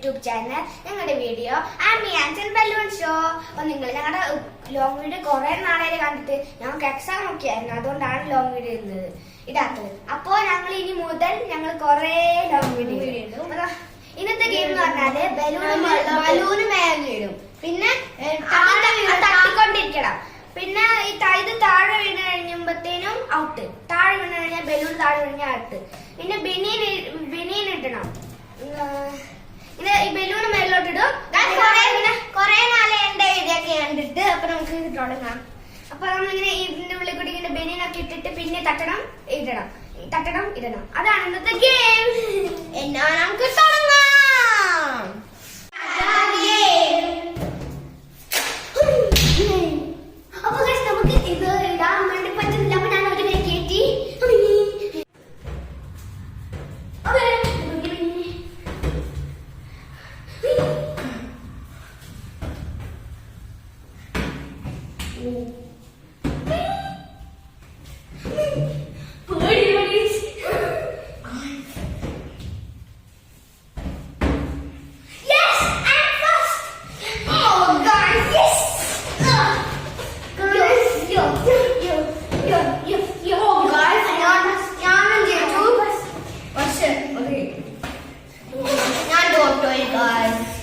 YouTube channel. ഞങ്ങളുടെ video Aami and balloon show. അപ്പൊ നിങ്ങൾ ഞങ്ങളുടെ ലോങ് വീഡിയോ കുറെ നാളെ കണ്ടിട്ട് ഞങ്ങൾക്ക് എക്സാം ഒക്കെ ആയിരുന്നു, അതുകൊണ്ടാണ് ലോങ് വീഡിയോ ഇടാത്തത്. അപ്പോ ഞങ്ങൾ ഇനി മുതൽ ഞങ്ങൾ കുറെ ലോങ് വീഡിയോ ഇടും. ഇന്നത്തെ ഗെയിം എന്ന് പറഞ്ഞാല് ബലൂണ് മേലിടും, പിന്നെ തട്ടിക്കൊണ്ടിരിക്കണം. പിന്നെ ഇത് താഴെ വീണ് കഴിയുമ്പോഴത്തേനും ഔട്ട്. താഴെ വീണ് കഴിഞ്ഞാൽ ബലൂൺ താഴെ വീണാൽ ഔട്ട്. പിന്നെ ബിനീൻ ഇടണം. പിന്നെ ഈ ബലൂൺ മേലോട്ടിടും. കൊറേ നാളെ എന്റെ വീഡിയോ ഒക്കെ കണ്ടിട്ട് അപ്പൊ നമുക്ക് തുടങ്ങാം. അപ്പൊ നമ്മളിങ്ങനെ ഇതിന്റെ ഉള്ളിൽ കൂടി ഇങ്ങനെ ബനിയനൊക്കെ ഇട്ടിട്ട് പിന്നെ തട്ടണം ഇടണം. അതാണ് ഇന്നത്തെ ഗെയിം. എന്നാ നമുക്ക് തുടങ്ങാം. അപ്പൊ നമുക്ക് ഇത് ഇടാൻ വേണ്ടി പറ്റുന്നില്ല. അപ്പൊ ഞാൻ ഒരു കയറ്റി guys.